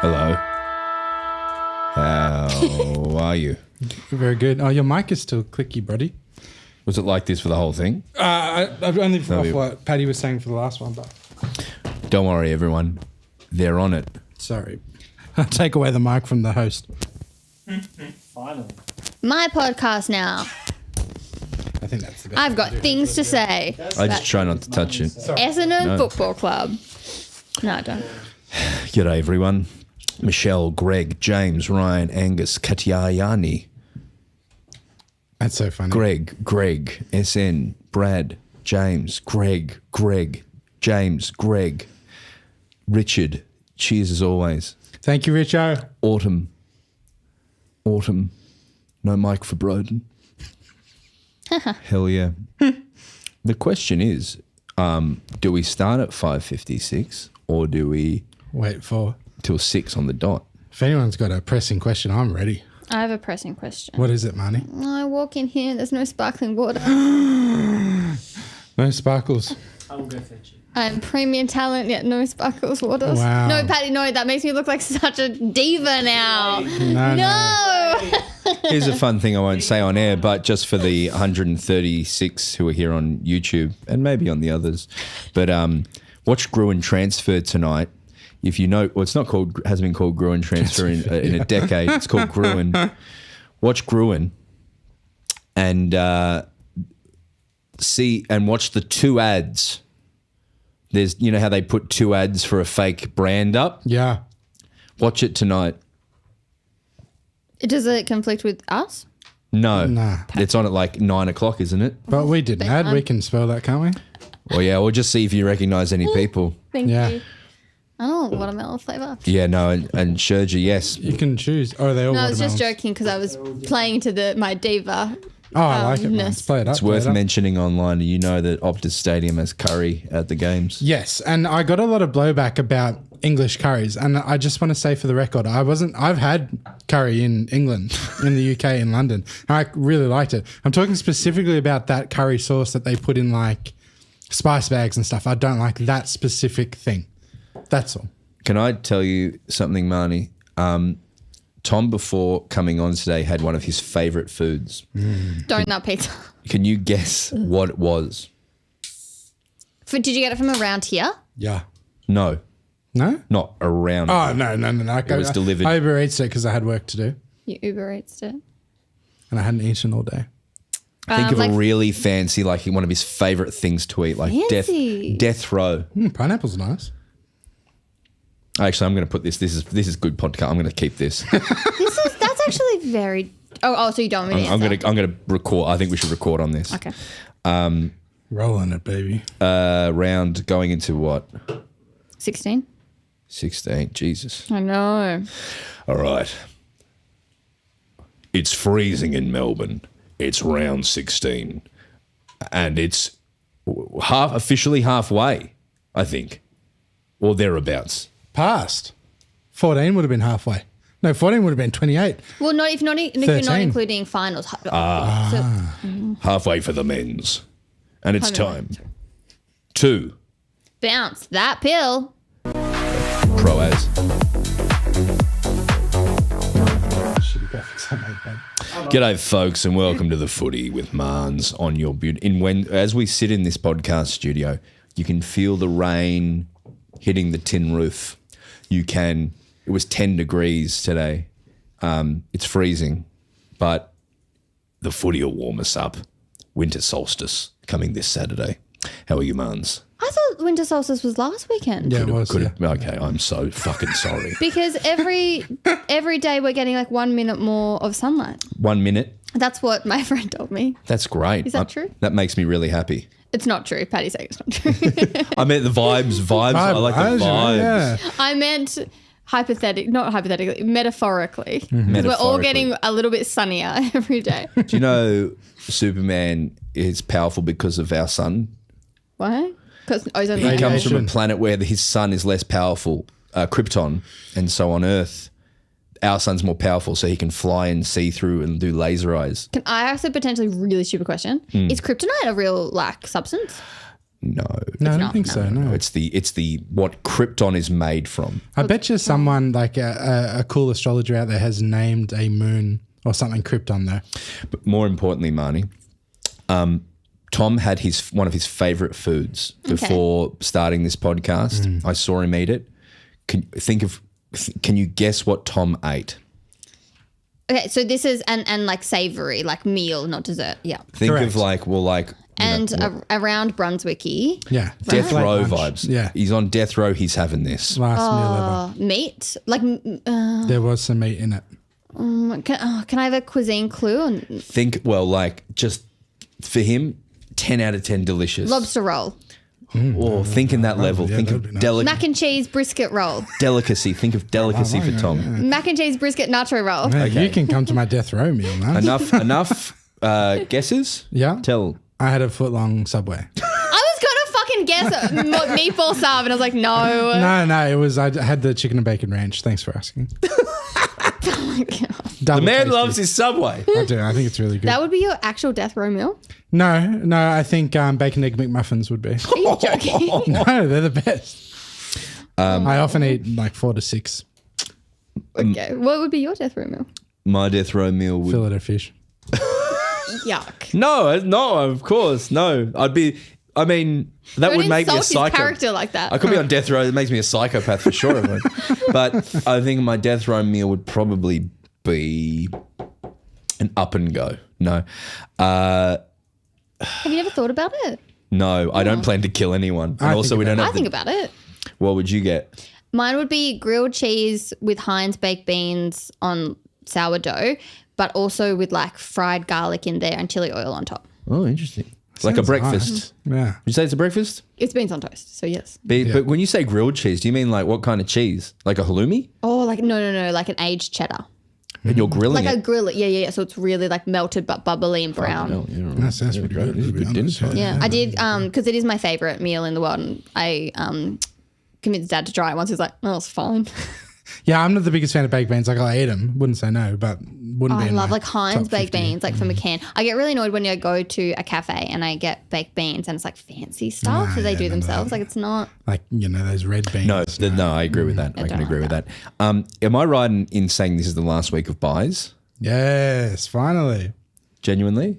Hello. How are you? Very good. Oh, your mic is still clicky, buddy. Was it like this for the whole thing? I've only off what Paddy was saying for the last one, but Don't worry, everyone. They're on it. sorry. I'll take away the mic from the host. Finally. My podcast now. I think that's the best. I've got things to say. I just try not to touch it. Essendon Football Club. No, I don't. G'day, everyone. Michelle, Greg, James, Ryan, Angus, Katyayani, That's so funny. Greg, SN, Brad, James, Greg, James, Greg, Richard. Cheers as always. Thank you, Richo. Autumn. No mic for Broden. Hell yeah. The question is, do we start at 5:56 or do we Wait for. till 6 on the dot? If anyone's got a pressing question, I'm ready. I have a pressing question. What is it, Marnie? I walk in here and there's no sparkling water. No sparkles. I will go fetch it. I'm premium talent, yet no sparkles waters. Wow. No, Patty, no, that makes me look like such a diva now. No. No. Here's a fun thing I won't say on air, but just for the 136 who are here on YouTube and maybe on the others. But watch Gruen Transfer tonight. If you know, well, it's not called, hasn't been called Gruen Transfer in a decade. It's called Gruen. Watch Gruen and see and watch the 2 ads. There's, you know how they put 2 ads for a fake brand up? Yeah. Watch it tonight. Does it conflict with us? No. Nah. It's on at like 9 o'clock, isn't it? But we did an ad. We can spell that, can't we? Well, yeah, we'll just see if you recognise any people. Thank Yeah. you. I don't want watermelon flavour. Yeah, no, and Sherja, yes. You can choose. Oh, they all No, I was just watermelons. joking because I was playing to my diva. Oh, I like it, man. ness. Let's play it up. It's worth play it up. mentioning online. You know that Optus Stadium has curry at the games. Yes, and I got a lot of blowback about English curries, and I just want to say for the record, I've had curry in England, in the UK, in London, and I really liked it. I'm talking specifically about that curry sauce that they put in like spice bags and stuff. I don't like that specific thing. That's all. Can I tell you something, Marnie? Tom, before coming on today, had one of his favourite foods. Donut pizza. Can you guess what it was? Did you get it from around here? Yeah. No, No? not around. Oh, no. It was delivered. I Uber Eats it because I had work to do, You Uber Eats it. and I hadn't eaten all day. Think of like- a really fancy, like one of his favourite things to eat, like Fancy. death row. Pineapple's nice. Actually, I'm going to put this. This is good podcast. I'm going to keep this. That's actually very. Oh, so you don't want me to I'm answer? going to record. I think we should record on this. Okay. Rolling it, baby. Round going into what? 16. 16. Jesus. I know. All right. It's freezing in Melbourne. It's round 16. And it's officially halfway, I think. Or thereabouts. Passed. 14 would have been halfway. No, 14 would have been 28. Well, if you're not 13. including finals. So, Halfway for the men's. And it's Halfway. time to bounce that pill. Proaz. Shitty graphics I made, babe. G'day, folks, and welcome to the Footy with Marns on your as we sit in this podcast studio, you can feel the rain hitting the tin roof. It was 10 degrees today. It's freezing, but the footy will warm us up. Winter solstice coming this Saturday. How are you, Marns? I thought winter solstice was last weekend. Yeah, it was. Yeah. Okay, I'm so fucking sorry. Because every day we're getting like 1 minute more of sunlight. 1 minute. That's what my friend told me. That's great. Is that true? That makes me really happy. It's not true. Patty's saying it's not true. I meant the vibes. I like the vibes. Yeah. I meant metaphorically. Because we're all getting a little bit sunnier every day. Do you know Superman is powerful because of our sun? Why? Because ozone He layer. comes from a Radiation. planet where his sun is less powerful, Krypton, and so on Earth, our sun's more powerful, so he can fly and see through and do laser eyes. Can I ask a potentially really stupid question? Is kryptonite a real substance? No. No, I don't not, think no. so. No, It's the what Krypton is made from. I bet you someone like a cool astrologer out there has named a moon or something Krypton though. But more importantly, Marnie, Tom had one of his favorite foods before starting this podcast. I saw him eat it. Can you guess what Tom ate? Okay, so this is and like savory, like meal, not dessert. Yeah. Think Correct. of like, well, like, And around Brunswicky, Yeah, death Late row lunch. vibes. Yeah, He's on death row. He's having this. last meal meat. Like, ever. There was some meat in it. can I have a cuisine clue? Think, well, like just for him, 10 out of 10 delicious. Lobster roll, Or think in that level. yeah, Think that'd of be nice. mac and cheese brisket roll, delicacy. Think of delicacy for Tom. mac and cheese brisket nacho roll. Yeah, Okay. you can come to my death row meal, man. Enough guesses? Yeah. Tell. I had a foot long Subway. I was gonna fucking guess meatball sub, and I was like, no. No, it was. I had the chicken and bacon ranch. Thanks for asking. Oh my God. Double The man tasty. loves his Subway. I do. I think it's really good. That would be your actual death row meal? No, I think bacon egg McMuffins would be. Are you joking? No, they're the best. I often eat like 4 to 6 Okay. What would be your death row meal? My death row meal would. fillet of fish. Yuck. No, of course. No. That Don't would make me a insult his psycho. character like that. I could be on death row. It makes me a psychopath for sure. But I think my death row meal would probably be an up and go. No. Have you never thought about it? No, I don't plan to kill anyone. And I also, think we don't I have think about it. What would you get? Mine would be grilled cheese with Heinz baked beans on sourdough, but also with like fried garlic in there and chili oil on top. Oh, interesting. Like a Sounds breakfast. nice. Yeah. Would you say it's a breakfast? It's beans on toast, so yes. But when you say grilled cheese, do you mean like what kind of cheese? Like a halloumi? Oh, like no, like an aged cheddar. And you're grilling Like I it? grill it, yeah. So it's really like melted but bubbly and brown. Oh, yeah, right. That sounds pretty good. This is to be good dinner honest. time. Yeah, I did because it is my favorite meal in the world, and I convinced Dad to try it once. He's like, "Oh, it's fine." Yeah, I'm not the biggest fan of baked beans. Like I eat them, wouldn't say no, but wouldn't be. I in love my like Heinz top baked 50. beans, like from a can. I get really annoyed when I go to a cafe and I get baked beans and it's like fancy stuff that they do themselves. Like it's not. Like those red beans. No, I agree with that. I can don't agree like with that. Am I right in saying this is the last week of buys? Yes, finally. Genuinely?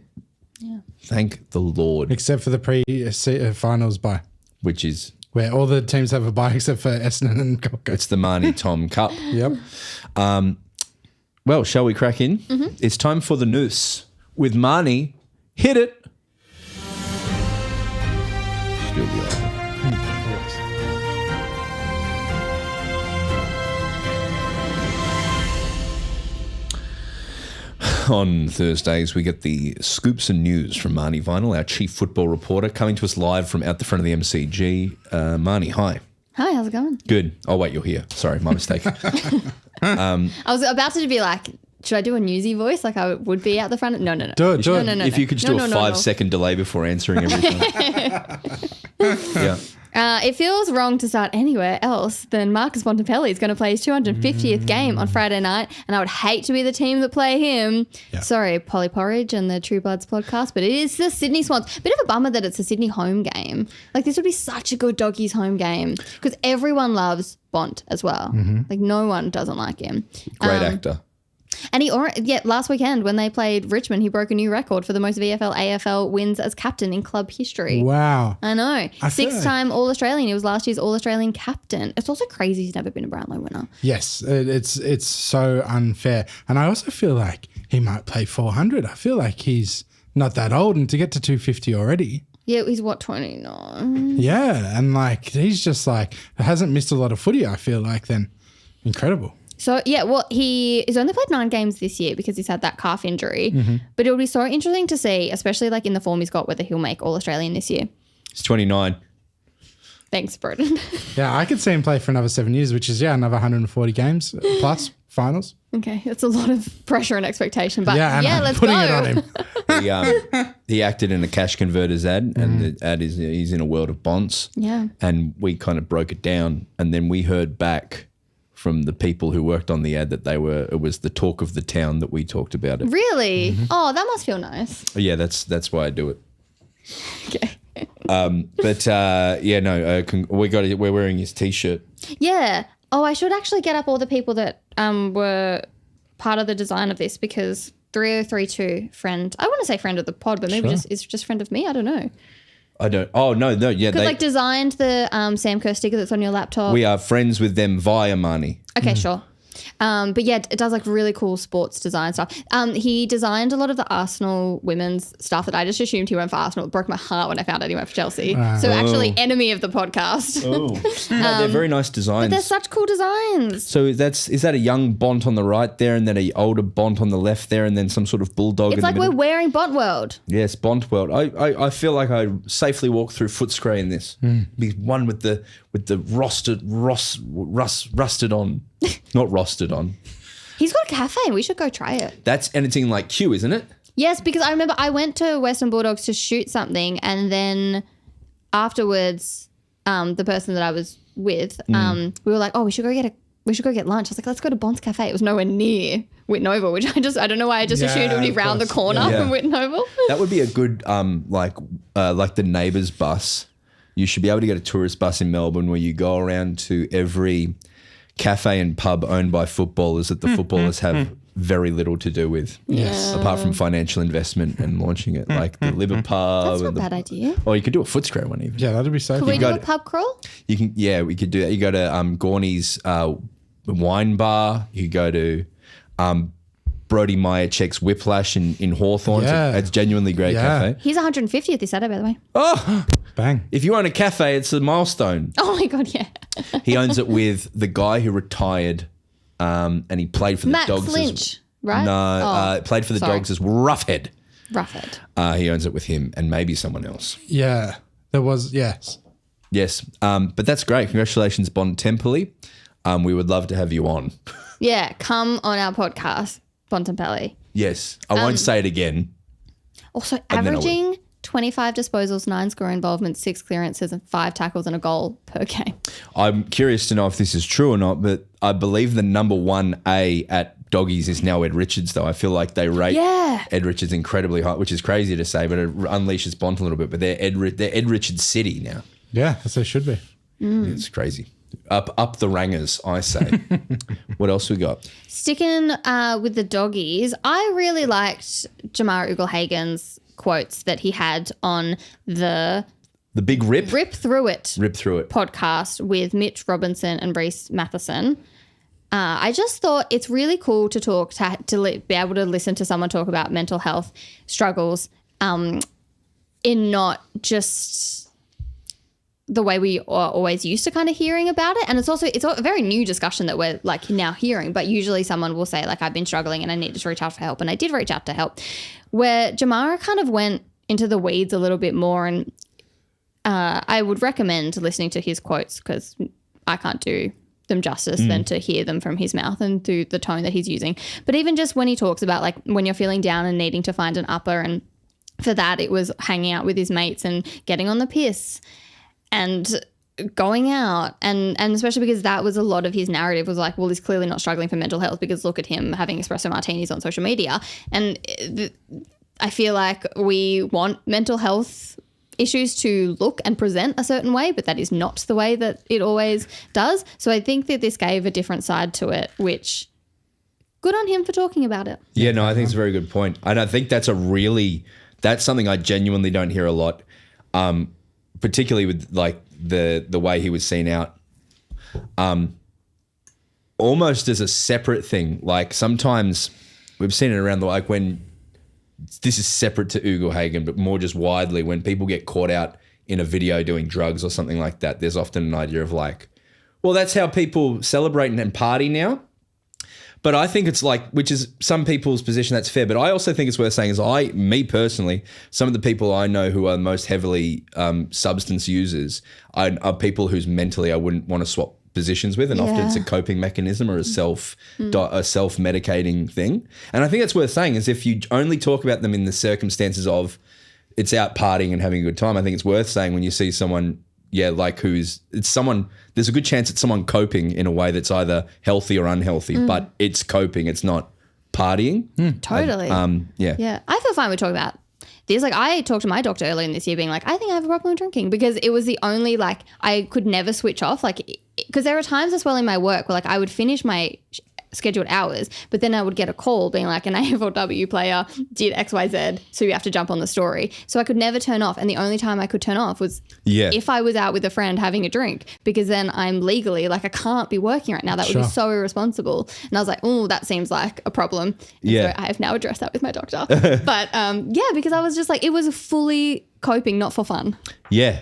Yeah. Thank the Lord. Except for the pre-finals bye, Which is, where all the teams have a bye except for Essendon and Gold Coast. it's the Marnie Tom Cup. Yep. Well, shall we crack in? Mm-hmm. It's time for the noose with Marnie. Hit it. Still be all right. On Thursdays, we get the scoops and news from Marnie Vinyl, our chief football reporter, coming to us live from out the front of the MCG. Marnie, hi. Hi, how's it going? Good. Oh, wait, you're here. Sorry, my mistake. I was about to be like, should I do a newsy voice like I would be out the front? No. Do it. No. If you could just do a No. 5-second delay before answering everything. Yeah. It feels wrong to start anywhere else than Marcus Bontempelli is going to play his 250th game on Friday night, and I would hate to be the team that play him. Yeah. Sorry, Polly Porridge and the True Bloods podcast, but it is the Sydney Swans. Bit of a bummer that it's a Sydney home game. Like this would be such a good doggies home game because everyone loves Bont as well. Like no one doesn't like him. Great actor. And last weekend when they played Richmond, he broke a new record for the most VFL AFL wins as captain in club history. Wow. I know. I feel 6-time All-Australian. He was last year's All-Australiin captain. It's also crazy he's never been a Brownlow winner. Yes, it's so unfair. And I also feel like he might play 400. I feel like he's not that old, and to get to 250 already. Yeah, he's what, 29? Yeah, and like he's just like hasn't missed a lot of footy, I feel like then. Incredible. So, yeah, well, he's only played 9 games this year because he's had that calf injury. Mm-hmm. But it'll be so interesting to see, especially like in the form he's got, whether he'll make All-Australian this year. He's 29. Thanks, Broden. Yeah, I could see him play for another 7 years, which is another 140 games plus finals. Okay, that's a lot of pressure and expectation. But Yeah, and I'm let's putting go. it on him. He acted in a cash converters ad, and the ad is he's in a world of bonds. Yeah. And we kind of broke it down, and then we heard back from the people who worked on the ad that it was the talk of the town that we talked about it. Really? Oh, that must feel nice. Yeah, that's why I do it. Okay. We're wearing his t-shirt. Yeah. Oh, I should actually get up all the people that were part of the design of this, because 3032 friend. I want to say friend of the pod, but maybe it's just friend of me. I don't know. I don't. Oh no. Yeah, Because designed the Sam Kerr sticker that's on your laptop. we are friends with them via money. Okay, sure. But yeah, it does like really cool sports design stuff. He designed a lot of the Arsenal women's stuff that I just assumed he went for Arsenal. It broke my heart when I found out he went for Chelsea. So actually, enemy of the podcast. Oh, no, they're very nice designs. They're such cool designs. So is that a young Bont on the right there, and then a older Bont on the left there, and then some sort of bulldog? It's in like the we're middle? wearing Bont World. Yes, Bont world. I feel like I safely walk through Footscray in this. Be one with the rusted on, not rusted on. He's got a cafe. We should go try it. That's anything like Q, isn't it? Yes, because I remember I went to Western Bulldogs to shoot something, and then afterwards, the person that I was with, we were like, "Oh, we should go get lunch." I was like, "Let's go to Bond's Cafe." It was nowhere near Whitten Oval, which I don't know why I just assumed it would be of round the course. corner Yeah. from Whitten Oval. That would be a good like the neighbours bus. You should be able to get a tourist bus in Melbourne where you go around to every cafe and pub owned by footballers that the footballers have very little to do with. Yes. Apart from financial investment and launching it, like the Liver Pub. That's not a and the, bad idea. or you could do a Footscray one even. Yeah, that'd be so Could cool. we do a pub crawl? You can, yeah, we could do that. You go to Gorney's wine bar. You go to Brody Myercheck's Whiplash in Hawthorne. Yeah. It's a genuinely great Yeah. cafe. He's 150th this Saturday, by the way. Oh, Bang. if you own a cafe, it's a milestone. Oh my god, yeah. He owns it with the guy who retired, and he played for the Max Dogs. Lynch, right? No, played for the sorry. Dogs as Roughhead. Roughhead. He owns it with him and maybe someone else. Yeah, there was, yes. Yes, but that's great. Congratulations, Bond Templey. We would love to have you on. Yeah, come on our podcast, Bontempelli. Yes, I won't say it again. Also, then I will. averaging 25 disposals, 9 score involvements, 6 clearances, and 5 tackles and a goal per game. I'm curious to know if this is true or not, but I believe the number 1A at Doggies is now Ed Richards, though. I feel like they rate Ed Richards incredibly high, which is crazy to say, but it unleashes Bont a little bit. But they're Ed Richards City now. Yeah, as they should be. It's crazy. Up the rangers, I say. What else we got? Sticking with the Doggies, I really liked Jamara Ugle-Hagen's quotes that he had on the The big rip. Rip Through It Rip through it. podcast with Mitch Robinson and Reese Matheson. I just thought it's really cool to talk to be able to listen to someone talk about mental health struggles in not just the way we are always used to kind of hearing about it. And it's a very new discussion that we're like now hearing, but usually someone will say like, I've been struggling and I needed to reach out for help. And I did reach out to help, where Jamara kind of went into the weeds a little bit more. And I would recommend listening to his quotes because I can't do them justice than to hear them from his mouth and through the tone that he's using. But even just when he talks about like when you're feeling down and needing to find an upper, and for that it was hanging out with his mates and getting on the piss and going out, and especially because that was a lot of his narrative was like, well, he's clearly not struggling for mental health because look at him having espresso martinis on social media. And I feel like we want mental health issues to look and present a certain way, but that is not the way that it always does. So I think that this gave a different side to it, which good on him for talking about it. Yeah, no, I think it's a very good point. And I think that's something I genuinely don't hear a lot, particularly with like the way he was seen out, almost as a separate thing. Like sometimes we've seen it around like when this is separate to Ugle-Hagen, but more just widely when people get caught out in a video doing drugs or something like that, there's often an idea of like, well, that's how people celebrate and party now. But I think it's like, which is some people's position, that's fair. But I also think it's worth saying is me personally, some of the people I know who are most heavily substance users are people whose mentally I wouldn't want to swap positions with. And often it's a coping mechanism or a self-medicating thing. And I think that's worth saying is if you only talk about them in the circumstances of it's out partying and having a good time, I think it's worth saying when you see someone, there's a good chance it's someone coping in a way that's either healthy or unhealthy, but it's coping, it's not partying. Totally. Yeah. Yeah. I feel fine with talking about this. Like, I talked to my doctor earlier in this year being like, I think I have a problem with drinking, because it was the only, like, I could never switch off. Like, because there are times as well in my work where, like, I would finish my scheduled hours, but then I would get a call being like, an AFLW player did XYZ, so you have to jump on the story. So I could never turn off. And the only time I could turn off was if I was out with a friend having a drink, because then I'm legally, like, I can't be working right now. That would be so irresponsible. And I was like, oh, that seems like a problem. And so I have now addressed that with my doctor. But because I was just like, it was fully coping, not for fun. Yeah.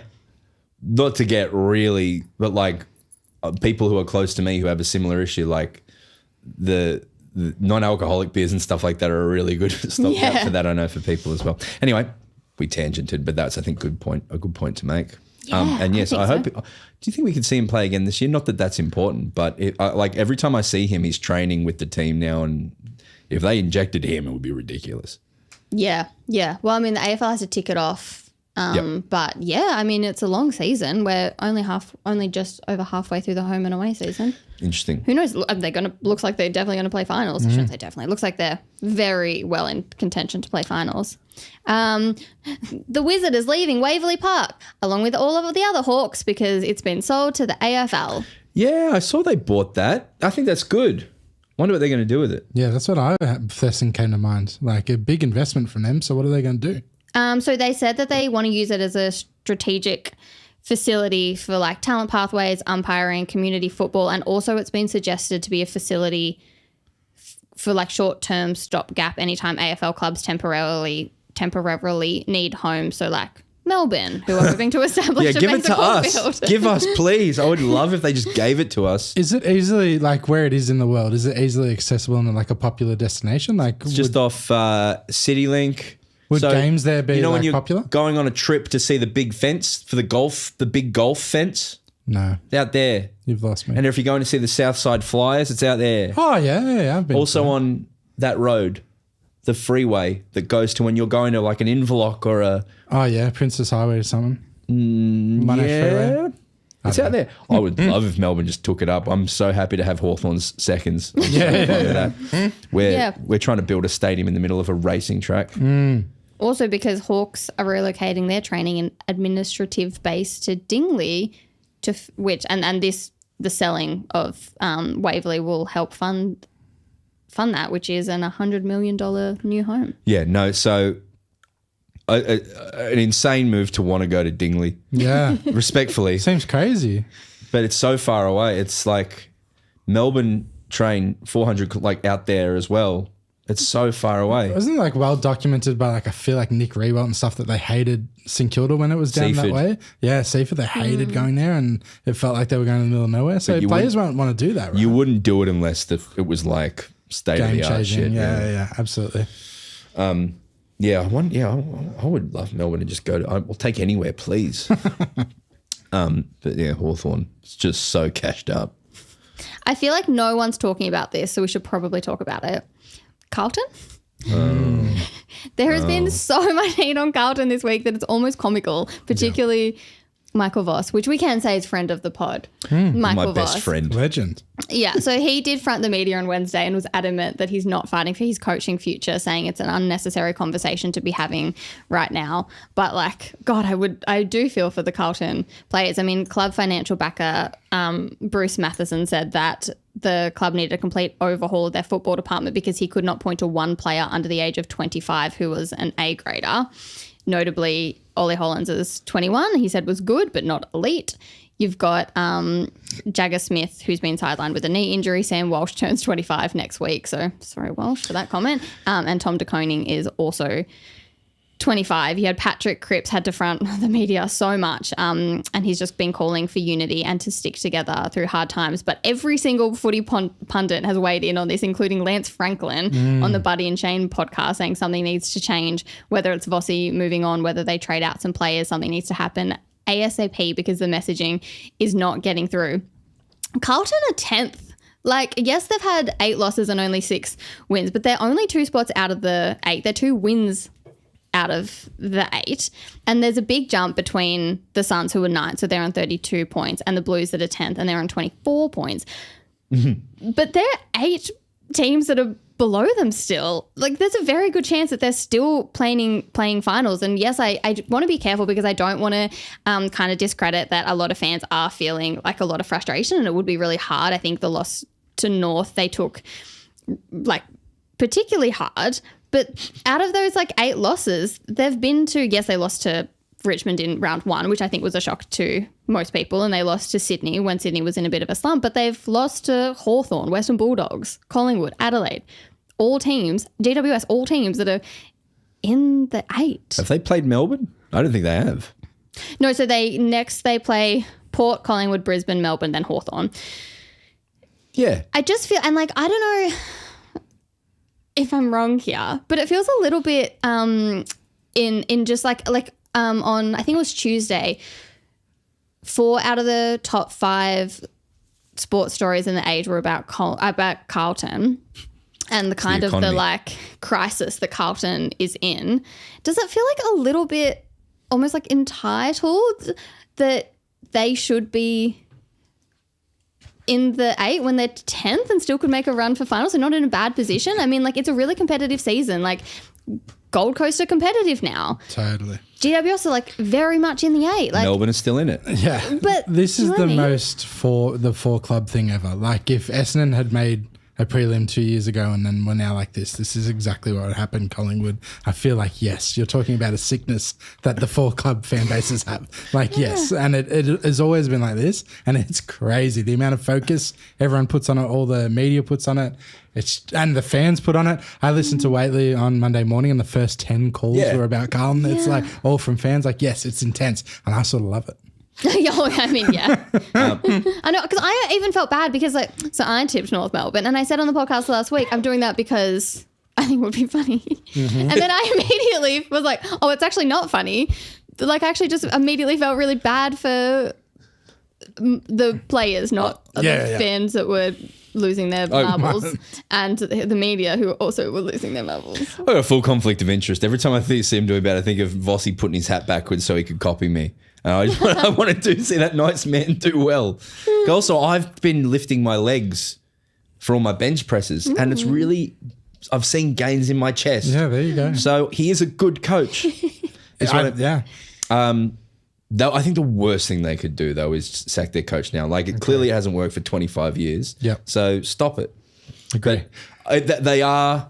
Not to get really, but like people who are close to me who have a similar issue, like the non-alcoholic beers and stuff like that are a really good stopgap for that, I know, for people as well. Anyway, we tangented, but that's, I think, a good point to make. And yes, I hope. Do you think we could see him play again this year? Not that that's important, but like every time I see him, he's training with the team now, and if they injected him, it would be ridiculous. Yeah. Well, I mean, the AFL has to tick it off. But yeah, I mean, it's a long season. We're only just over halfway through the home and away season. Interesting. Who knows? Looks like they're definitely going to play finals. I shouldn't say definitely. Looks like they're very well in contention to play finals. The Wizard is leaving Waverley Park along with all of the other Hawks because it's been sold to the AFL. Yeah, I saw they bought that. I think that's good. Wonder what they're going to do with it. Yeah, that's what first thing came to mind. Like a big investment from them. So what are they going to do? So they said that they want to use it as a strategic facility for like talent pathways, umpiring, community football, and also it's been suggested to be a facility for like short-term stopgap anytime AFL clubs temporarily need homes. So like Melbourne, who are moving to establish a give it to us. field. Give us, please. I would love if they just gave it to us. Is it easily, like where it is in the world, is it easily accessible in like a popular destination? Like it's just off CityLink. Would games there be when you're popular? Going on a trip to see the big fence for the big golf fence? No. It's out there. You've lost me. And if you're going to see the Southside Flyers, it's out there. Oh, yeah. I've been also on that road, the freeway that goes to when you're going to like an Inverloch or a... Oh, yeah, Princess Highway or something. Freeway. It's out there. I would love if Melbourne just took it up. I'm so happy to have Hawthorn's seconds. We're trying to build a stadium in the middle of a racing track. Also because Hawks are relocating their training and administrative base to Dingley, the selling of Waverley will help fund that, which is an $100 million new home. Yeah, no, so an insane move to want to go to Dingley. Yeah. Respectfully. Seems crazy. But it's so far away. It's like Melbourne train 400 like out there as well. It's so far away. Wasn't it like well documented by like I feel like Nick Rewalt and stuff that they hated St Kilda when it was down that way? Yeah, Seaford, they hated going there and it felt like they were going in the middle of nowhere. So players won't want to do that, right? You wouldn't do it unless it was like state of the art shit. Yeah, absolutely. I would love Melbourne to just go to. I'll take anywhere, please. But yeah, Hawthorn, it's just so cashed up. I feel like no one's talking about this, so we should probably talk about it. Carlton? There has been so much hate on Carlton this week that it's almost comical, particularly Michael Voss, which we can say is friend of the pod. Michael My best Voss. friend. Legend. Yeah, so he did front the media on Wednesday and was adamant that he's not fighting for his coaching future, saying it's an unnecessary conversation to be having right now. But like, God, I do feel for the Carlton players. I mean, club financial backer Bruce Matheson said that the club needed a complete overhaul of their football department because he could not point to one player under the age of 25 who was an A grader. Notably, Ollie Hollands is 21. He said was good, but not elite. You've got Jagger Smith, who's been sidelined with a knee injury. Sam Walsh turns 25 next week. So sorry, Walsh, for that comment. And Tom de Koning is also 25. You had Patrick Cripps had to front the media so much and he's just been calling for unity and to stick together through hard times. But every single footy pundit has weighed in on this, including Lance Franklin on the Buddy and Shane podcast, saying something needs to change, whether it's Vossi moving on, whether they trade out some players, something needs to happen ASAP because the messaging is not getting through. Carlton are 10th. Like, yes, they've had 8 losses and only 6 wins, but they're only 2 spots out of the 8. They're 2 wins out of the 8. And there's a big jump between the Suns, who are 9th, so they're on 32 points, and the Blues that are 10th, and they're on 24 points. But there are 8 teams that are below them still. Like, there's a very good chance that they're still playing finals. And yes, I want to be careful because I don't want to kind of discredit that a lot of fans are feeling like a lot of frustration, and it would be really hard. I think the loss to North they took like particularly hard. But out of those like 8 losses, they've been to, yes, they lost to Richmond in round 1, which I think was a shock to most people, and they lost to Sydney when Sydney was in a bit of a slump, but they've lost to Hawthorn, Western Bulldogs, Collingwood, Adelaide, all teams, GWS, all teams that are in the 8. Have they played Melbourne? I don't think they have. No, so they play Port, Collingwood, Brisbane, Melbourne, then Hawthorn. Yeah. I just feel, and like, I don't know if I'm wrong here, but it feels a little bit in just like on, I think it was Tuesday, 4 out of the top 5 sports stories in the Age were about Carlton and the kind of the like crisis that Carlton is in. Does it feel like a little bit almost like entitled that they should be in the 8 when they're 10th and still could make a run for finals and not in a bad position? I mean, like, it's a really competitive season. Like, Gold Coast are competitive now. Totally. GWS are like very much in the 8. Like, Melbourne is still in it. Yeah. But this is you know the what I mean? most for the 4 club thing ever. Like, if Essendon had made a prelim 2 years ago and then we're now like this is exactly what happened, Collingwood. I feel like, yes, you're talking about a sickness that the 4 club fan bases have. Like, yes, and it has always been like this, and it's crazy. The amount of focus everyone puts on it, all the media puts on it, and the fans put on it. I listened to Waitley on Monday morning and the first 10 calls were about Carlton. It's like all from fans, like, yes, it's intense, and I sort of love it. I mean, yeah. I know, because I even felt bad because, like, so I tipped North Melbourne, and I said on the podcast last week, I'm doing that because I think it would be funny. And then I immediately was like, oh, it's actually not funny. Like, I actually just immediately felt really bad for the players, not the fans that were losing their marbles, and the media who also were losing their marbles. I got a full conflict of interest. Every time I see him doing bad, I think of Vossi putting his hat backwards so he could copy me. I wanted to see that nice man do well. Also, I've been lifting my legs for all my bench presses, and it's really, I've seen gains in my chest. Yeah, there you go. So he is a good coach. Though I think the worst thing they could do, though, is sack their coach now. Like, it clearly hasn't worked for 25 years. Yep. So stop it. Agree. But they are,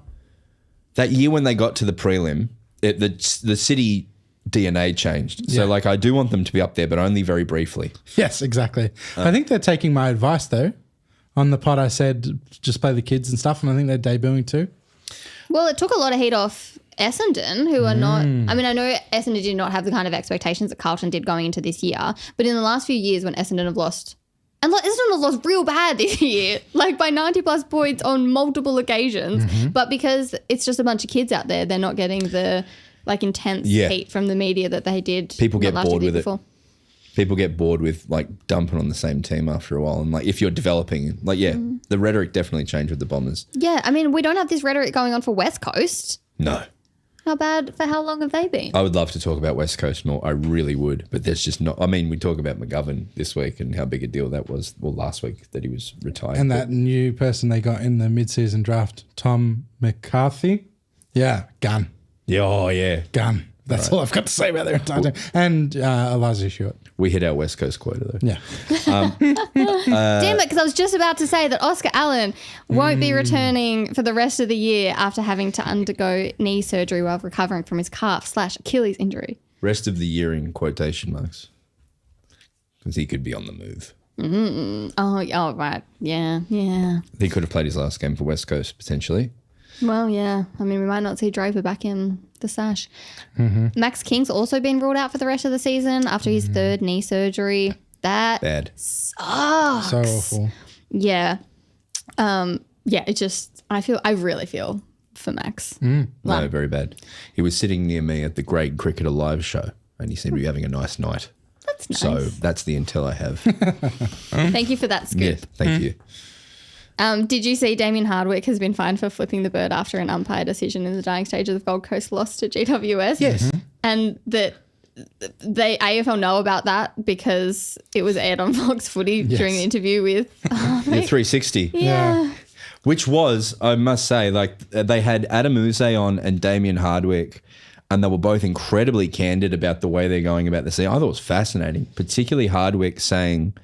that year when they got to the prelim, the city DNA changed. So, like, I do want them to be up there, but only very briefly. Yes, exactly. I think they're taking my advice, though. On the pod, I said just play the kids and stuff, and I think they're debuting too. Well, it took a lot of heat off Essendon, who are not, I mean, I know Essendon did not have the kind of expectations that Carlton did going into this year, but in the last few years when Essendon have lost, and Essendon have lost real bad this year, like by 90 plus points on multiple occasions, but because it's just a bunch of kids out there, they're not getting the like intense heat from the media that they did. People get bored with before. it. People get bored with like dumping on the same team after a while. And like, if you're developing, like, the rhetoric definitely changed with the Bombers. Yeah. I mean, we don't have this rhetoric going on for West Coast. No. How bad, for how long have they been? I would love to talk about West Coast more. I really would. But there's just not, I mean, we talk about McGovern this week and how big a deal that was. Well, last week that he was retired. And that new person they got in the mid-season draft, Tom McCarthy. Yeah, gun. Yeah, oh yeah. Gun. That's all I've got to say about their entire team. And Elijah Stewart. We hit our West Coast quota though. Yeah. Damn it, because I was just about to say that Oscar Allen won't be returning for the rest of the year after having to undergo knee surgery while recovering from his calf/Achilles injury. Rest of the year in quotation marks. Because he could be on the move. Oh, right. Yeah. He could have played his last game for West Coast potentially. Well, yeah. I mean, we might not see Draper back in the sash. Max King's also been ruled out for the rest of the season after his third knee surgery. That Bad. sucks. So awful. Yeah. It just, I really feel for Max. No, very bad. He was sitting near me at the Great Cricketer live show and he seemed to be having a nice night. That's nice. So that's the intel I have. Thank you for that scoop. Yeah, thank you. Did you see Damien Hardwick has been fined for flipping the bird after an umpire decision in the dying stages of Gold Coast loss to GWS? Yes. And that they AFL know about that because it was aired on Fox Footy during the interview with... The 360. Yeah. Which was, I must say, like they had Adam Uze on and Damien Hardwick, and they were both incredibly candid about the way they're going about the scene. I thought it was fascinating, particularly Hardwick saying,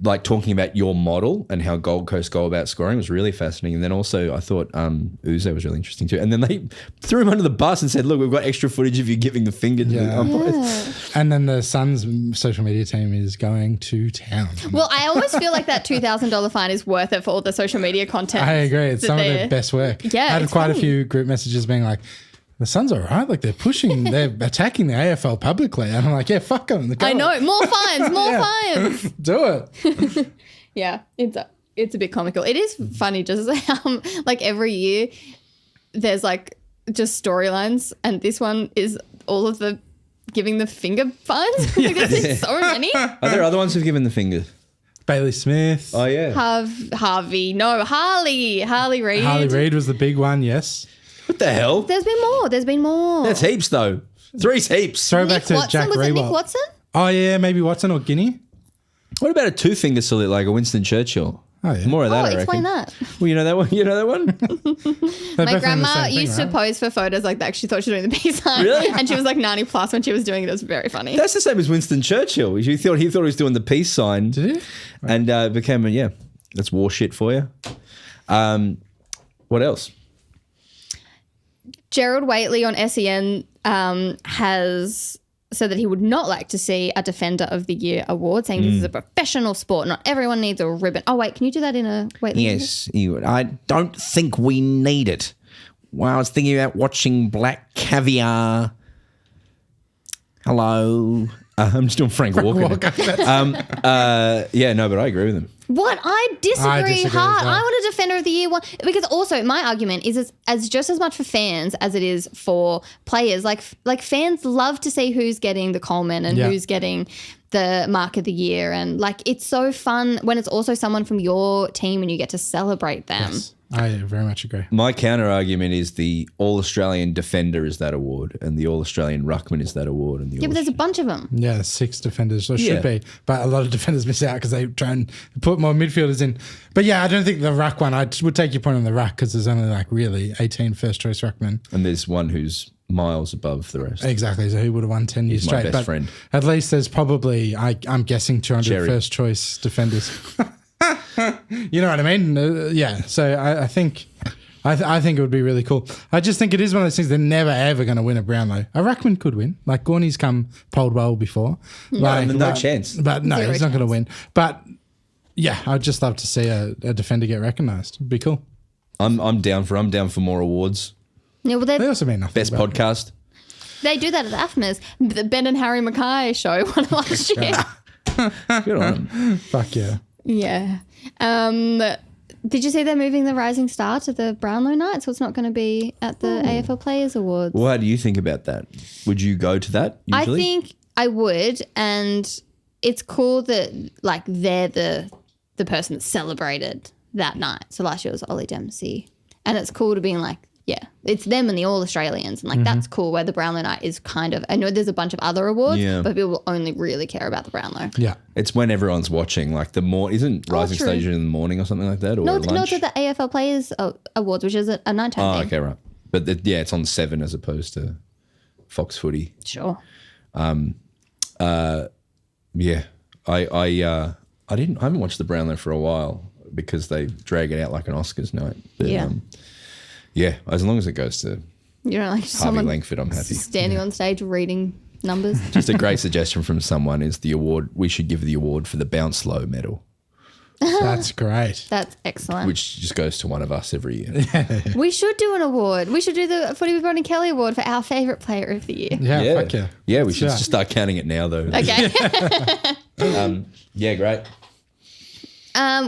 like talking about your model and how Gold Coast go about scoring was really fascinating. And then also I thought Uze was really interesting too. And then they threw him under the bus and said, look, we've got extra footage of you giving the finger to the umpires. And then the Suns social media team is going to town. Well, I almost feel like that $2,000 fine is worth it for all the social media content. I agree. It's that some of they're- their best work. Yeah, I had it's quite a funny. few group messages being like, the Suns are right. Like they're pushing, they're attacking the AFL publicly. And I'm like, yeah, fuck them. I know. More fines, more Yeah. fines. Do it. Yeah, it's a bit comical. It is funny just like every year there's like just storylines, and this one is all of the giving the finger fines. Like, there's so many. Are there other ones who've given the finger? Bailey Smith. Oh, yeah. Harley Reid. Harley Reid was the big one, yes. What the hell? There's been more. That's heaps, though. Three's heaps. Throwback Nick to Watson, Jack was it Nick Rewalt. Watson? Oh, yeah, maybe Watson or Guinea. What about a two-finger salute like a Winston Churchill? Oh, yeah. More of that, I reckon. Explain that. Well, you know that one? You know that one? They're My both doing the grandma same thing, used to right? pose for photos like that. She thought she was doing the peace sign. Really? And she was like 90 plus when she was doing it. It was very funny. That's the same as Winston Churchill. He thought he was doing the peace sign. Did he? And became that's war shit for you. What else? Gerald Whateley on SEN has said that he would not like to see a Defender of the Year award, saying this is a professional sport. Not everyone needs a ribbon. Oh, wait, can you do that in a Whateley? Yes, I don't think we need it. Well, I was thinking about watching Black Caviar. Hello. I'm just doing Frank Walker. Yeah, no, but I agree with him. What? I disagree as hard. well. I want a Defender of the Year one because also my argument is it's as just as much for fans as it is for players. Like fans love to see who's getting the Coleman and Yeah. who's getting the Mark of the Year, and like it's so fun when it's also someone from your team and you get to celebrate them. Yes, I very much agree. My counter argument is the All-Australian Defender is that award and the All-Australian Ruckman is that award. And the Yeah, but there's a bunch of them. Yeah, 6 defenders. So it Yeah. should be. But a lot of defenders miss out because they try and put more midfielders in. But yeah, I don't think the ruck one, I would take your point on the ruck because there's only like really 18 first choice ruckmen. And there's one who's miles above the rest. Exactly. So he would have won 10 years He's my straight. best but friend. at least there's probably, I'm guessing, 200 Cherry. first choice defenders. You know what I mean? Yeah. So I think it would be really cool. I just think it is one of those things they're never ever going to win a Brownlow. A ruckman could win. Like Gorney's come poled well before. No chance. But no, Zero he's not going to win. But yeah, I'd just love to see a defender get recognised. It'd be cool. I'm down for more awards. Yeah, well, They also mean nothing. Best about it. podcast. they do that at the AFMAs. The Ben and Harry Mackay show won last year. Good on him. Fuck yeah. Yeah. Did you see they're moving the Rising Star to the Brownlow night, so it's not going to be at the AFL Players Awards? Well, how do you think about that? Would you go to that usually? I think I would, and it's cool that like they're the person that's celebrated that night. So last year was Ollie Dempsey, and it's cool to be like, yeah, it's them and the All Australians, and like that's cool. Where the Brownlow night is kind of, I know there's a bunch of other awards, Yeah. but people only really care about the Brownlow. Yeah. It's when everyone's watching, like isn't Rising true. Station in the morning or something like that? Or No, at lunch? it's at the AFL Players Awards, which is a nighttime Oh, thing. okay, right. But it's on 7 as opposed to Fox Footy. Sure. Yeah, I haven't watched the Brownlow for a while because they drag it out like an Oscars night. But, Yeah. yeah, as long as it goes to You know, like Harvey someone Langford, I'm happy. standing on stage reading numbers. Just a great suggestion from someone is the award. We should give the award for the Bounce Low medal, That's great. That's excellent. which just goes to one of us every year. We should do an award. We should do the Footy with Broden Kelly award for our favourite player of the year. Yeah, fuck yeah. Yeah, we should Yeah. just start counting it now, though. Okay. Yeah, great.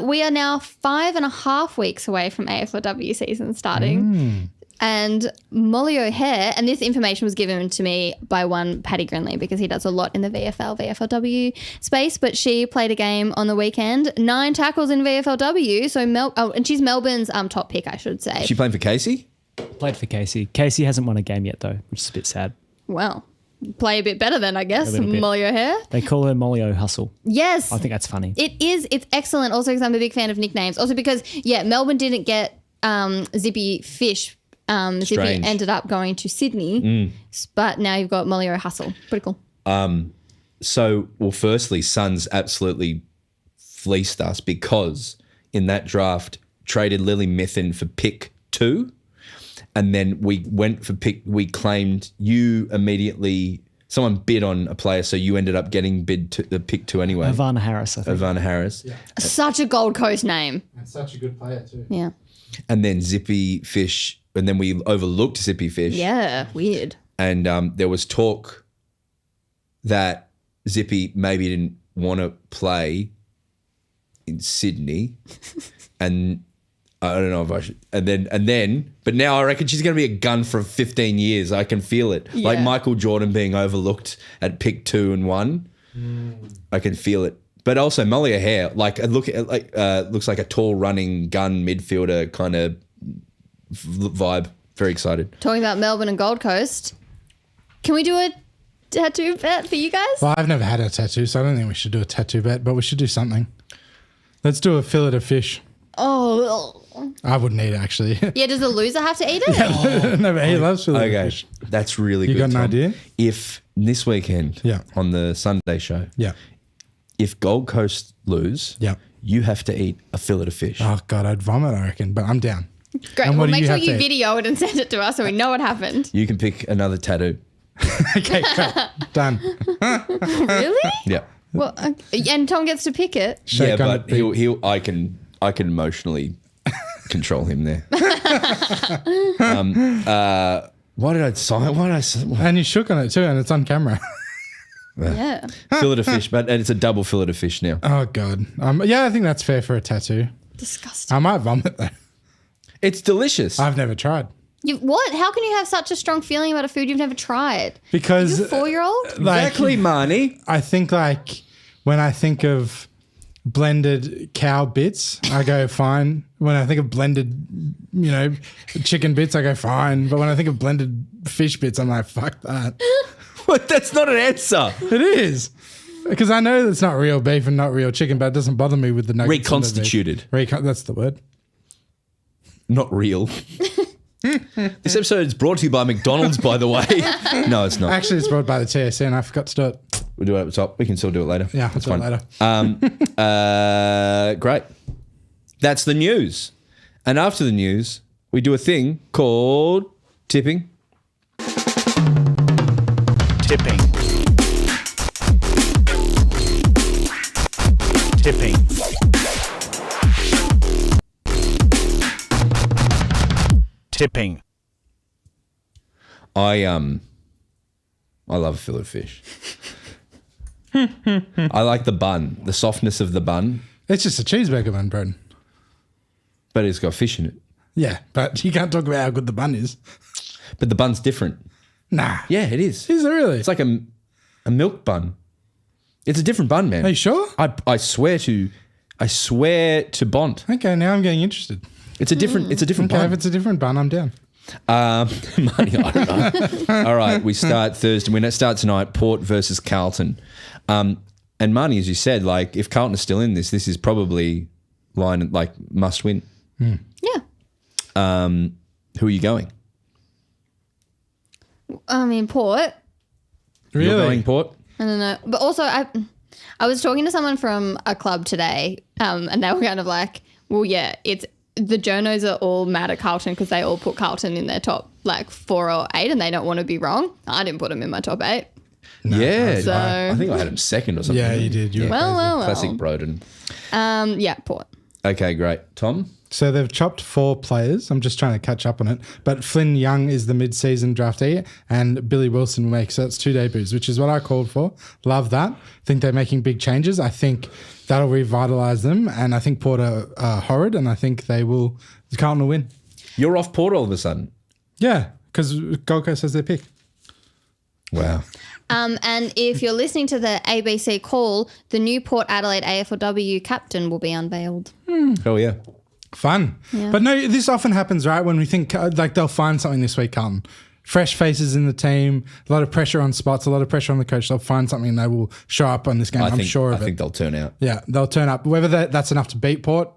We are now 5.5 weeks away from AFLW season starting. And Molly O'Hare, and this information was given to me by one Paddy Grinley because he does a lot in the VFLW space, but she played a game on the weekend, 9 tackles in VFLW. So and she's Melbourne's top pick, I should say. Is she playing for Casey? Played for Casey. Casey hasn't won a game yet, though, which is a bit sad. Well, play a bit better then, I guess. little bit. Molly O'Hare. They call her Molly O'Hustle. Yes. I think that's funny. It is. It's excellent. Also, because I'm a big fan of nicknames. Also, because Melbourne didn't get Zippy Fish. Zippy Strange. ended up going to Sydney, but now you've got Molly O'Hustle. Pretty cool. So, well, firstly, Suns absolutely fleeced us because in that draft traded Lily Mithen for pick 2, and then we went for we claimed you immediately. Someone bid on a player, so you ended up getting the pick 2 anyway. Ivana Harris, I think. Ivana Harris. Yeah. Such a Gold Coast name. And such a good player too. Yeah. And then Zippy Fish, and then we overlooked Zippy Fish. Yeah. Weird. And there was talk that Zippy maybe didn't want to play in Sydney, and I don't know if I should. And then, but now I reckon she's going to be a gun for 15 years. I can feel it, like Yeah. Michael Jordan being overlooked at pick 2 and 1. I can feel it. But also Molly O'Hare, looks like a tall running gun midfielder kind of vibe. Very excited. Talking about Melbourne and Gold Coast, can we do a tattoo bet for you guys? Well, I've never had a tattoo, so I don't think we should do a tattoo bet, but we should do something. Let's do a fillet of fish. Oh. I wouldn't eat it, actually. Yeah, does the loser have to eat it? No, but he loves fillet of Okay, fish. that's really You good. got an Tom. idea? If this weekend, Yeah. on the Sunday show, Yeah. if Gold Coast lose, Yeah. you have to eat a fillet of fish. Oh, God, I'd vomit, I reckon, but I'm down. Great. And Well, what do make you sure have you to eat? video it and send it to us so we know what happened. You can pick another tattoo. Okay, great. Done. Really? Yeah. Well, and Tom gets to pick it. Shake yeah, on but it, he'll I can emotionally control him there. Why did I sign? Why did I say And you shook on it too, and it's on camera. Yeah. fillet of fish? But and it's a double fillet of fish now. Oh, God. Yeah, I think that's fair for a tattoo. Disgusting. I might vomit, though. It's delicious. I've never tried. What? How can you have such a strong feeling about a food you've never tried? Because You 4-year-old? exactly, Marnie. I think like when I think of blended cow bits, I go fine. When I think of blended, chicken bits, I go fine. But when I think of blended fish bits, I'm like, fuck that. What? That's not an answer. It is. Because I know it's not real beef and not real chicken, but it doesn't bother me with the nuggets. and the beef. Reconstituted. That's the word. Not real. This episode is brought to you by McDonald's, by the way. No, it's not. Actually, it's brought by the TSC and I forgot to do it. We'll do it at the top. We can still do it later. Yeah, that's I'll do it later. Great. That's the news. And after the news, we do a thing called tipping. Tipping. Tipping. Tipping. I love a fillet of fish. I like the bun, the softness of the bun, It's just a cheeseburger bun, Broden. but it's got fish in it. Yeah, but you can't talk about how good the bun is. But the bun's different. Nah. Yeah, it is. Is it really? It's like a milk bun. It's a different bun, man. Are you sure? I swear to Bont. Okay, now I'm getting interested. It's a different Okay, if bun. it's a different bun, I'm down. Money, I don't know. All right, we start Thursday. We start tonight. Port versus Carlton. And Marnie, as you said, like if Carlton is still in this is probably must win. Yeah. Who are you going? I mean, Port. Really? You're going Port. I don't know. But also, I was talking to someone from a club today, and they were kind of like, well, yeah, it's the journos are all mad at Carlton because they all put Carlton in their top 4 or 8 and they don't want to be wrong. I didn't put them in my top 8. Yeah. So- I think I had him second or something. Yeah, you did. You were Well. Classic Broden. Yeah, Port. Okay, great. Tom? So they've chopped 4 players. I'm just trying to catch up on it. But Flynn Young is the mid-season draftee and Billy Wilson will make. So that's 2 debuts, which is what I called for. Love that. Think they're making big changes. I think that'll revitalise them. And I think Port are horrid and I think Carlton will win. You're off Port all of a sudden. Yeah, because Gold Coast has their pick. Wow. And if you're listening to the ABC call, the new Port Adelaide AFLW captain will be unveiled. Oh, yeah. Fun. Yeah. But no, this often happens, right? When we think they'll find something this week, Carlton. fresh faces in the team, a lot of pressure on spots, a lot of pressure on the coach. They'll find something and they will show up on this game. I'm sure of it. I think they'll turn out. Yeah, they'll turn up. Whether that's enough to beat Port,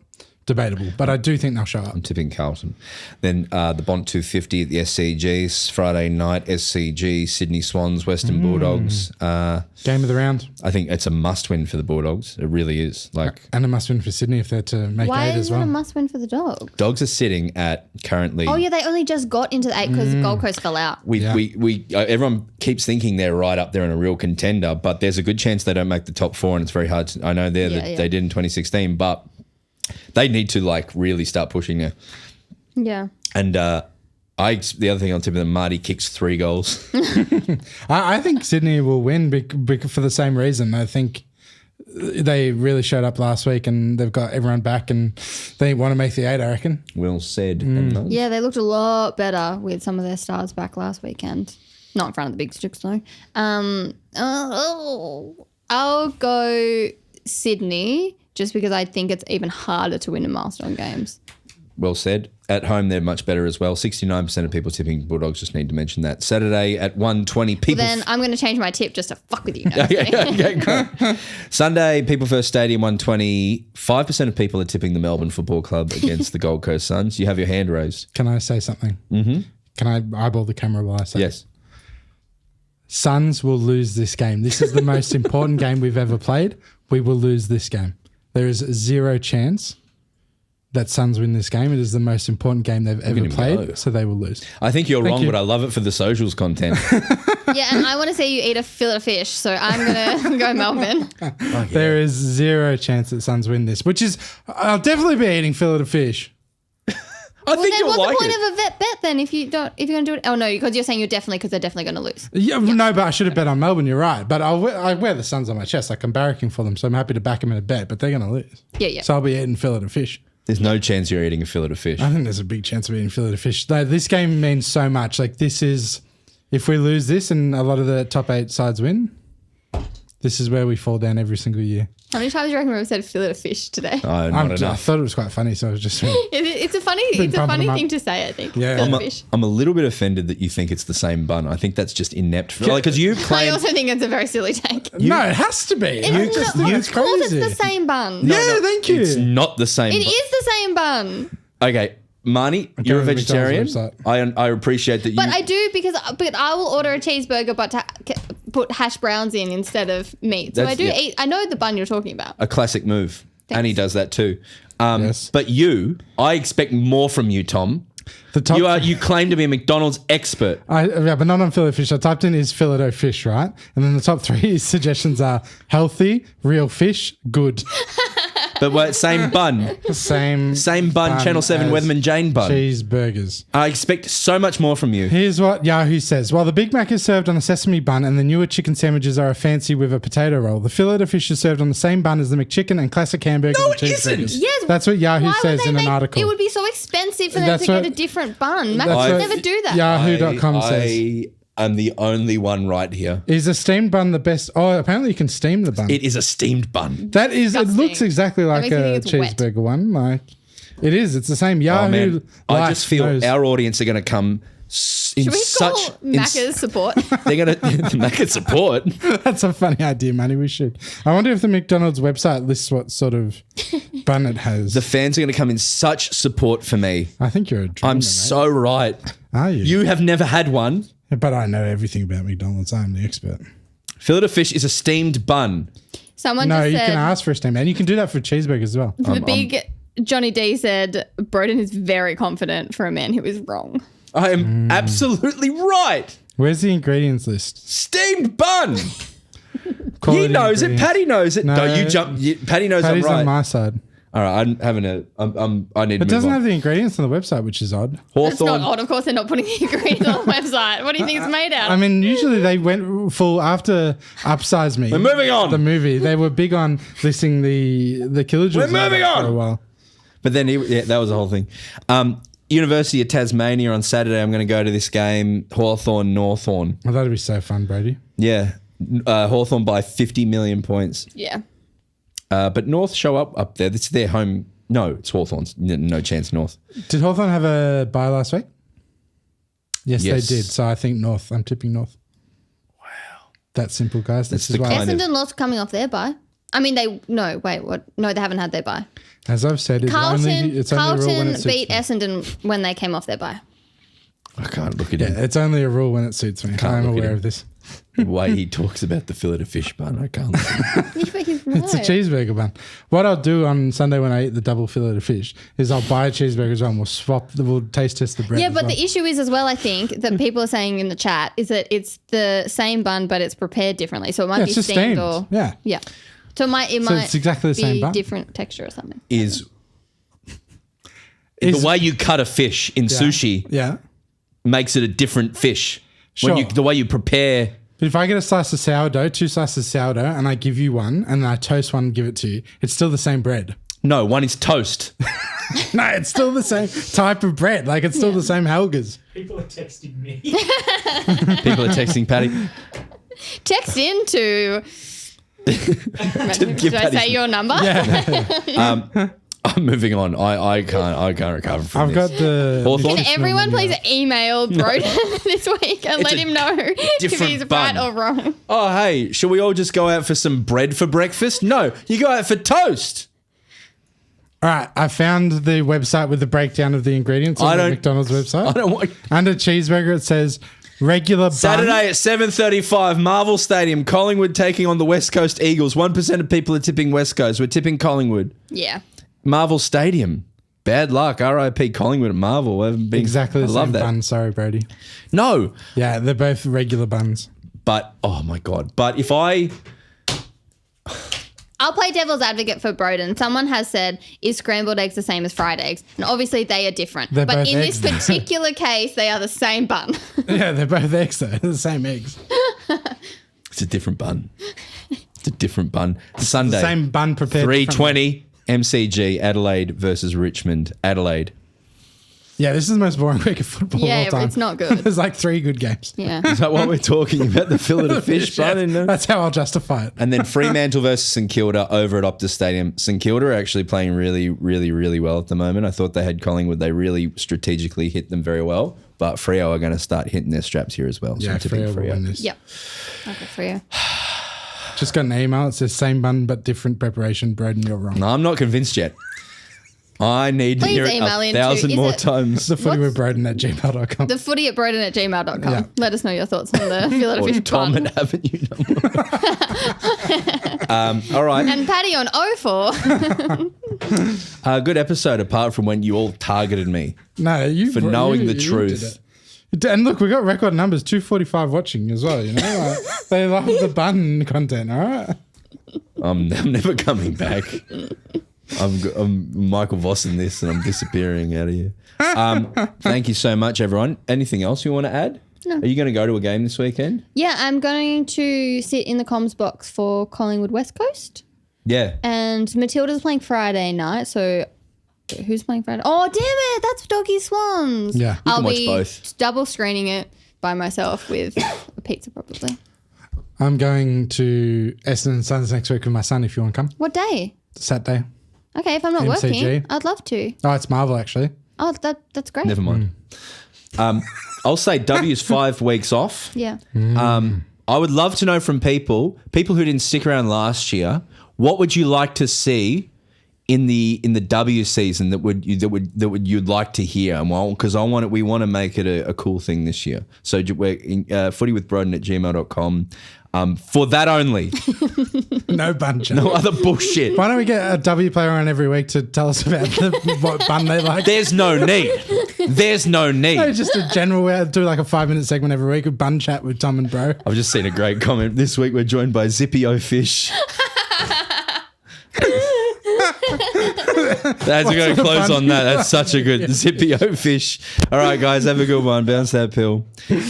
debatable. But I do think they'll show up. I'm tipping Carlton. Then the Bont 250 at the SCG, Friday night, SCG, Sydney Swans, Western Bulldogs. Game of the round. I think it's a must win for the Bulldogs. It really is. And a must win for Sydney if they're to make Why 8 is as it a well. must win for the Dogs? Dogs are sitting at currently. Oh yeah, they only just got into the 8 because Gold Coast fell out. Everyone keeps thinking they're right up there and a real contender, but there's a good chance they don't make the top 4, and it's very hard. I know they did in 2016, but they need to really start pushing now. Yeah. And the other thing on tip of them, Marty kicks 3 goals. I think Sydney will win for the same reason. I think they really showed up last week and they've got everyone back and they want to make the 8, I reckon. Well said. Yeah, they looked a lot better with some of their stars back last weekend. Not in front of the big sticks though. I'll go Sydney just because I think it's even harder to win in milestone games. Well said. At home, they're much better as well. 69% of people tipping Bulldogs, just need to mention that. Saturday at 1:20, people... Then I'm going to change my tip just to fuck with you. No, Okay, great. Sunday, People First Stadium, 1:20. 5% of people are tipping the Melbourne Football Club against the Gold Coast Suns. You have your hand raised. Can I say something? Mm-hmm. Can I eyeball the camera while I say Yes. Suns will lose this game. This is the most important game we've ever played. We will lose this game. There is 0 chance that Suns win this game. It is the most important game they've ever played, so they will lose. I think you're wrong, you. but I love it for the socials content. Yeah, and I want to see you eat a fillet of fish, so I'm going to go Melbourne. There is 0 chance that Suns win this, which is I'll definitely be eating fillet of fish. I think Then you'll what's like the point it. of a bet then if you're going to do it? Oh no, because you're saying you're definitely because they're definitely going to lose. Yeah, no, but I should have bet on Melbourne. You're right, but I wear the Suns on my chest. I'm barracking for them, so I'm happy to back them in a bet. But they're going to lose. Yeah. So I'll be eating fillet of fish. There's no chance you're eating a fillet of fish. I think there's a big chance of eating fillet of fish. This game means so much. This is, if we lose this and a lot of the top 8 sides win, this is where we fall down every single year. How many times do you reckon we've said fillet of fish today? Not I enough. thought it was quite funny, so I was just... It's a funny bumping 'em up. thing to say, I think. Yeah. Fillet of fish. I'm a little bit offended that you think it's the same bun. I think that's just inept. Because you I claim... also think it's a very silly take. no, it has to be. It's of course it's the same bun. Yeah, thank you. It's not the same It bun. is the same bun. Okay, Marnie, you're a to the vegetarian. McDonald's I appreciate that you... But I do because I will order a cheeseburger but put hash browns in instead of meat. So That's- I do yeah. eat. I know the bun you're talking about. A classic move. Thanks. Annie does that too. Yes. But I expect more from you, Tom. The top You claim to be a McDonald's expert. yeah, but not on fillet of fish. I typed in is fillet of fish, right? And then the top 3 suggestions are healthy, real fish, good. But what, same bun. Same Bun, Channel 7 as Weatherman Jane bun. cheeseburgers. I expect so much more from you. Here's what Yahoo says. While the Big Mac is served on a sesame bun and the newer chicken sandwiches are a fancy with a potato roll, the fillet of fish is served on the same bun as the McChicken and classic hamburgers No, and it cheeseburgers. isn't. Yes. That's what Yahoo Why would says they in an make- article. It would be so expensive for them That's to what- get a different bun. Mac That's would what never do that. Yahoo.com says. I'm the only one right here. Is a steamed bun the best? Oh, apparently you can steam the bun. It is a steamed bun. That is, it Disgusting. looks exactly like makes me a think it's wet. cheeseburger one. Like it is. It's the same. Oh, Yahoo. man. I Life just feel knows. our audience are going to come in Should we such... call Macca's support? They're going to... Macca's support. That's a funny idea, Manny. We should. I wonder if the McDonald's website lists what sort of bun it has. The fans are going to come in such support for me. I think you're a dreamer, I'm mate. so right. Are you? You have never had one. But I know everything about McDonald's. I'm the expert. Fillet of fish is a steamed bun. Someone No, just you said can ask for a steam, and you can do that for cheeseburgers as well. the big Johnny D said Broden is very confident for a man who is wrong. I am absolutely right. Where's the ingredients list? Steamed bun. Quality He knows it. ingredients. Patty knows it. No. No, you jump. Patty knows Patty's I'm right. on my side. All right, I'm having a. I need to It move doesn't on. have the ingredients on the website, which is odd. It's not Hawthorn. odd. Of course, they're not putting the ingredients on the website. What do you think it's made out I of? mean, usually they went full after Upsize Me. We're moving on. The movie. They were big on listing the kilojoules. We're moving on. for a while. But then that was the whole thing. University of Tasmania on Saturday. I'm going to go to this game. Hawthorn, Northorn. Oh, that'd be so fun, Brady. Yeah, Hawthorn by 50 million points. Yeah. But North show up there. This is their home. No, it's Hawthorn's. No chance, North. Did Hawthorn have a bye last week? Yes, Yes. they did. So I think North. I'm tipping North. Wow. That's simple, guys. That's This is the why, kind of- Essendon lost coming off their bye. I mean, what? No, they haven't had their bye. as I've said, it's only a rule when Carlton it suits beat me. Essendon when they came off their bye. I can't look at Yeah, him. it's only a rule when it suits me. I'm look at aware him. of this. The way he talks about the fillet of fish bun, I can't. It's a cheeseburger bun. What I'll do on Sunday when I eat the double fillet of fish is I'll buy a cheeseburger as well and we'll taste test the bread. Yeah, as but well. the issue is as well, I think, that people are saying in the chat is that it's the same bun, but it's prepared differently. So it might Yeah, be it's just steamed steamed. or Yeah. So it might it's exactly the be same bun. different texture or something. Is Is- the way you cut a fish in sushi Yeah. makes it a different fish. Sure. The way you prepare. But if I get a slice of sourdough, 2 slices of sourdough, and I give you one, and then I toast one and give it to you, it's still the same bread. No, one is toast. No, it's still the same type of bread. Like, it's still the same Helgas. People are texting me. People are texting Patty. Text in to. give Did I Patty say your number? I'm moving on. I can't recover from I've this. got the. Hawthorn? Can everyone please email Broden this week and let a him know if different he's bun. right or wrong? Oh, hey, shall we all just go out for some bread for breakfast? No, you go out for toast. All right, I found the website with the breakdown of the ingredients on the McDonald's website. I don't want. Under cheeseburger, it says regular bun. Saturday at 7:35, Marvel Stadium, Collingwood taking on the West Coast Eagles. 1% of people are tipping West Coast. We're tipping Collingwood. Yeah. Marvel Stadium. Bad luck. RIP Collingwood at Marvel. I haven't been, Exactly the I love same that. bun. Sorry, Brody. No, Yeah, they're both regular buns. but oh my god. But if I I'll play devil's advocate for Broden. Someone has said, is scrambled eggs the same as fried eggs? And obviously they are different. They're but both in eggs, this though. particular case, they are the same bun. Yeah, they're both eggs though. They're the same eggs. it's a different bun. It's a different bun. Sunday. Same bun prepared. 3:20 MCG Adelaide versus Richmond. Adelaide. Yeah, this is the most boring week of football Yeah, of all time. it's not good. There's like 3 good games. Yeah. Is that what we're talking about? The fillet of fish bun? in there? That's how I'll justify it. And then Fremantle versus St Kilda over at Optus Stadium. St Kilda are actually playing really, really, really well at the moment. I thought they had Collingwood. They really strategically hit them very well. But Freo are going to start hitting their straps here as well. So Yeah, I'm tipping Freo will win this. Yep. Okay, for you. Just got an email. It says same bun but different preparation. Broden, you're wrong. No, I'm not convinced yet. I need to Please hear it email in 1,000 to- more is it- times. The footy with What's- Broden at gmail.com. The footy at Broden@gmail.com. Yeah. Let us know your thoughts on the fillet of Or fish Tom bun. at Avenue number. All right. And Patty on 04. Good episode apart from when you all targeted me. No, you For knowing the did truth. it. And look, we got record numbers, 245 watching as well, you know? Like, they love the bun content, all right? I'm never coming back. I'm Michael Voss in this and I'm disappearing out of here. Thank you so much, everyone. Anything else you want to add? No. Are you going to go to a game this weekend? Yeah, I'm going to sit in the comms box for Collingwood West Coast. Yeah. And Matilda's playing Friday night, so who's playing Friday? Oh, damn it, that's Doggy Swans. Yeah. You I'll can watch be both. double screening it by myself with a pizza probably. I'm going to Essendon Suns next week with my son if you want to come. What day? Saturday. Okay, if I'm not MCG. working, I'd love to. Oh, it's Marvel, actually. Oh, that's great. Never mind. I'll say W's 5 weeks off. Yeah. I would love to know from people who didn't stick around last year, what would you like to see in the W season that you'd like to hear? And well, because we want to make it a cool thing this year. So we're footywithbroden@gmail.com. For that only, No bun chat. no other bullshit. Why don't we get a W player on every week to tell us about what bun they like? There's no need. There's no need. No, just a general, we'll do like a 5-minute segment every week of bun chat with Tom and Bro. I've just seen a great comment. This week we're joined by Zippy O Fish. That's a good close on that. That's such a good Zippy O Fish. All right, guys, have a good one. Bounce that pill.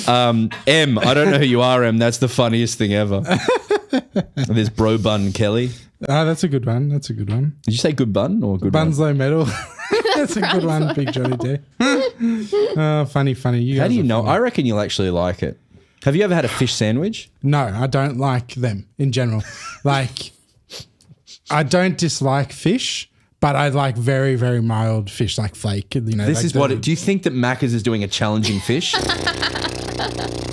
M, I don't know who you are, M. That's the funniest thing ever. There's Broden Kelly. Oh, that's a good one. That's a good one. Did you say good bun or good Bun's one? low metal. That's a good one, Big Johnny D. Oh, funny. You How guys do you are know? funny. I reckon you'll actually like it. Have you ever had a fish sandwich? No, I don't like them in general. Like, I don't dislike fish, but I like very, very mild fish, like flake. You know, This like is what. Do you think that Macca's is doing a challenging fish?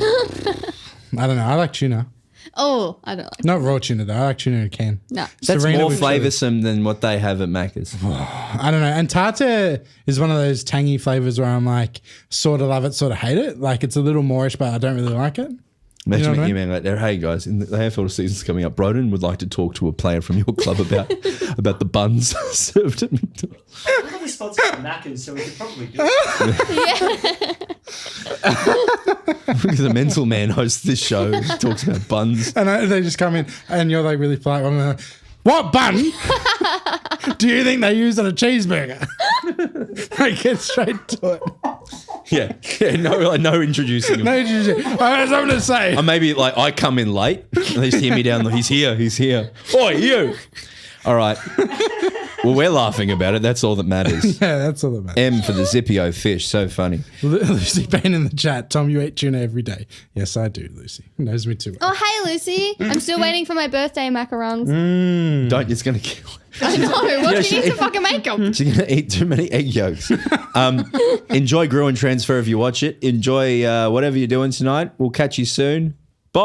I don't know. I like tuna. Oh, I don't like. Not raw tuna though. I like tuna in a can. No. That's Serena more with chili. flavoursome than what they have at Macca's. I don't know. And tartar is one of those tangy flavors where I'm like, sort of love it, sort of hate it. Like it's a little moreish, but I don't really like it. Imagine You know what I you man like there. Hey guys, in the AFL season's coming up. Broden would like to talk to a player from your club about the buns served at McDonald's. We're not sponsored by Macca's, so we could probably do it. Because the mental man hosts this show, talks about buns. And they just come in and you're like really polite. I'm like, what bun do you think they use on a cheeseburger? I get straight to it. Yeah, no introducing him. No, I have something to say. Or maybe like I come in late and they just hear me down. He's here. Oi, you. All right. Well, we're laughing about it. That's all that matters. Yeah, that's all that matters. M for the Zippio fish. So funny. Lucy Payne in the chat. Tom, you eat tuna every day. Yes, I do, Lucy. Knows me too well. Oh, hey, Lucy. I'm still waiting for my birthday macarons. Don't. It's going to kill. I know. What do she- you need to fucking make them? She's going to eat too many egg yolks. Enjoy Grew and Transfer if you watch it. Enjoy whatever you're doing tonight. We'll catch you soon. Bye.